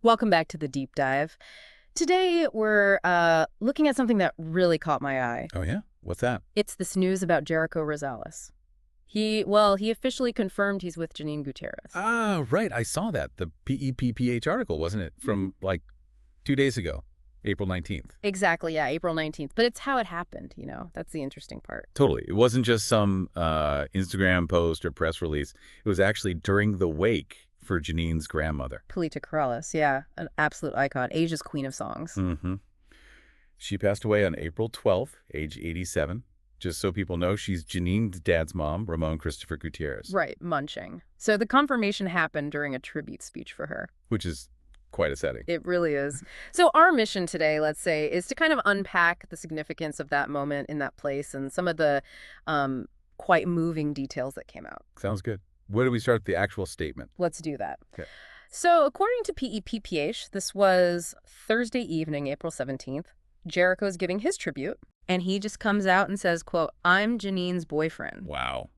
Welcome back to the deep dive. Today, we're looking at something that really caught my eye. Oh, yeah? What's that? It's this news about Jericho Rosales. He officially confirmed he's with Janine Gutierrez. Ah, right. I saw that. The PEPPH article, wasn't it? From like 2 days ago, April 19th. Exactly, yeah, April 19th. But it's how it happened, That's the interesting part. Totally. It wasn't just some Instagram post or press release. It was actually during the wake for Janine's grandmother. Jericho Rosales, yeah, an absolute icon, Asia's queen of songs. Mm-hmm. She passed away on April 12th, age 87. Just so people know, she's Janine's dad's mom, Ramon Christopher Gutierrez. Right, munching. So the confirmation happened during a tribute speech for her. Which is quite a setting. It really is. So our mission today, let's say, is to kind of unpack the significance of that moment in that place and some of the quite moving details that came out. Sounds good. Where do we start with the actual statement? Let's do that. Okay. So according to PEPPH, this was Thursday evening, April 17th. Jericho's giving his tribute, and he just comes out and says, quote, "I'm Janine's boyfriend." Wow.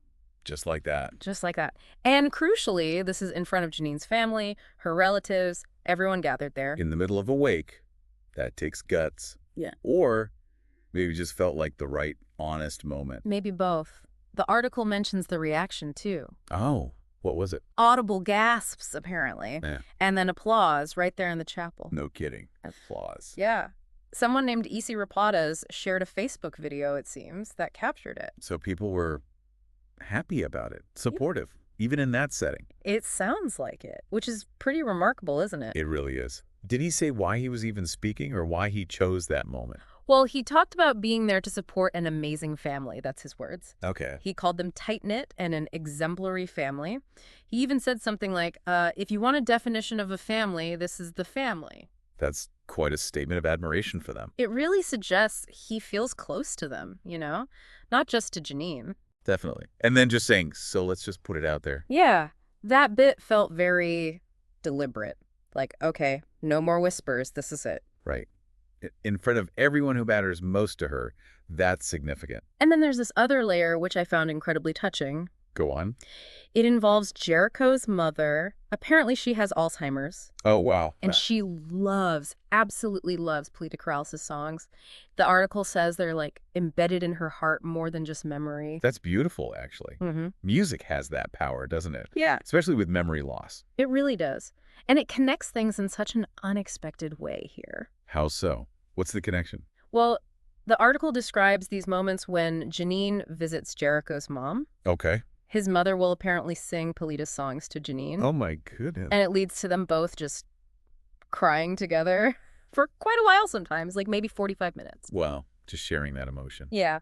Just like that. Just like that. And crucially, this is in front of Janine's family, her relatives, everyone gathered there. In the middle of a wake, that takes guts. Yeah. Or maybe just felt like the right, honest moment. Maybe both. The article mentions the reaction, too. Oh, what was it? Audible gasps, apparently. Yeah. And then applause right there in the chapel. No kidding. Applause. Yeah. Someone named Isi Rapadas shared a Facebook video, it seems, that captured it. So people were happy about it, supportive, even in that setting. It sounds like it, which is pretty remarkable, isn't it? It really is. Did he say why he was even speaking or why he chose that moment? Well, he talked about being there to support an amazing family. That's his words. Okay. He called them tight-knit and an exemplary family. He even said something like, if you want a definition of a family, this is the family. That's quite a statement of admiration for them. It really suggests he feels close to them, Not just to Janine. Definitely. And then just saying, so let's just put it out there. Yeah, that bit felt very deliberate. Like, okay, no more whispers. This is it. Right. In front of everyone who matters most to her, that's significant. And then there's this other layer, which I found incredibly touching. Go on. It involves Jericho's mother. Apparently, she has Alzheimer's. Oh, wow. And she absolutely loves Polita Corrales' songs. The article says they're like embedded in her heart more than just memory. That's beautiful, actually. Music has that power, doesn't it? Yeah. Especially with memory loss. It really does. And it connects things in such an unexpected way here. How so? What's the connection? Well, the article describes these moments when Janine visits Jericho's mom. Okay. His mother will apparently sing Polita's songs to Janine. Oh, my goodness. And it leads to them both just crying together for quite a while sometimes, like maybe 45 minutes. Wow. Just sharing that emotion. Yeah.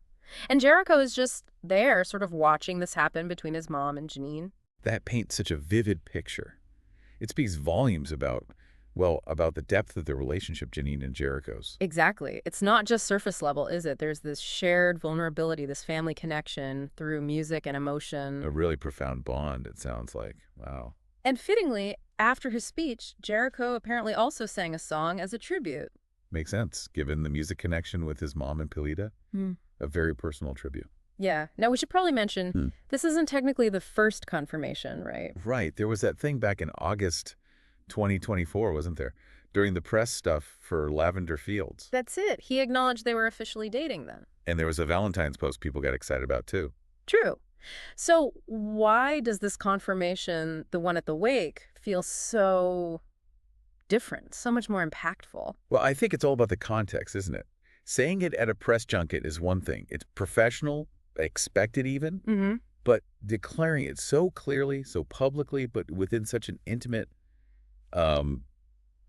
And Jericho is just there, sort of watching this happen between his mom and Janine. That paints such a vivid picture. It speaks volumes about the depth of the relationship Janine and Jericho's. Exactly. It's not just surface level, is it? There's this shared vulnerability, this family connection through music and emotion. A really profound bond, it sounds like. Wow. And fittingly, after his speech, Jericho apparently also sang a song as a tribute. Makes sense, given the music connection with his mom and Polita. A very personal tribute. Yeah. Now, we should probably mention, this isn't technically the first confirmation, right? Right. There was that thing back in August 2024, wasn't there? During the press stuff for Lavender Fields. That's it. He acknowledged they were officially dating then. And there was a Valentine's post people got excited about, too. True. So why does this confirmation, the one at the wake, feel so different, so much more impactful? Well, I think it's all about the context, isn't it? Saying it at a press junket is one thing. It's professional, expected even, but declaring it so clearly, so publicly, but within such an intimate,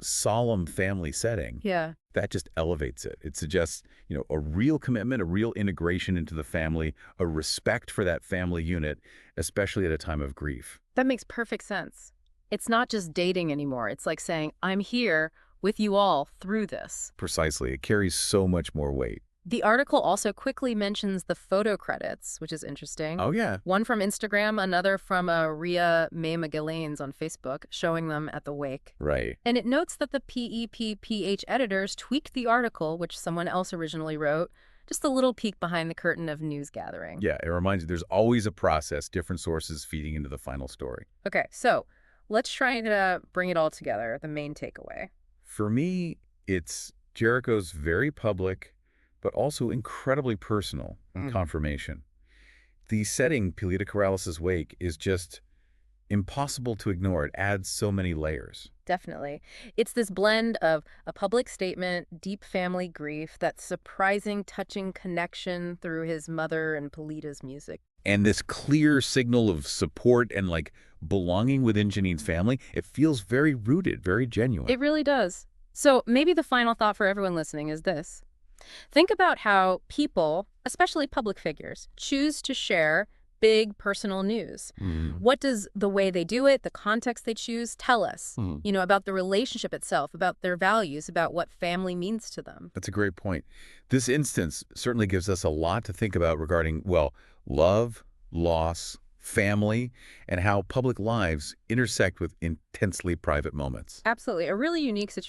solemn family setting, Yeah. that just elevates it. It suggests, a real commitment, a real integration into the family, a respect for that family unit, especially at a time of grief. That makes perfect sense. It's not just dating anymore. It's like saying, I'm here with you all through this. Precisely. It carries so much more weight. The article also quickly mentions the photo credits, which is interesting. Oh, yeah. One from Instagram, another from Ria May Magallanes on Facebook, showing them at the wake. Right. And it notes that the PEPPH editors tweaked the article, which someone else originally wrote, just a little peek behind the curtain of news gathering. Yeah, it reminds you there's always a process, different sources feeding into the final story. Okay, so Let's try to bring it all together, the main takeaway. For me, it's Jericho's very public, but also incredibly personal confirmation. The setting, Pilita Corrales' wake, is just impossible to ignore. It adds so many layers. Definitely. It's this blend of a public statement, deep family grief, that surprising, touching connection through his mother and Pilita's music. And this clear signal of support and, like, belonging within Janine's family, it feels very rooted, very genuine. It really does. So maybe the final thought for everyone listening is this. Think about how people, especially public figures, choose to share big personal news. What does the way they do it, the context they choose, tell us, about the relationship itself, about their values, about what family means to them? That's a great point. This instance certainly gives us a lot to think about regarding, well, love, loss, family, and how public lives intersect with intensely private moments. Absolutely. A really unique situation.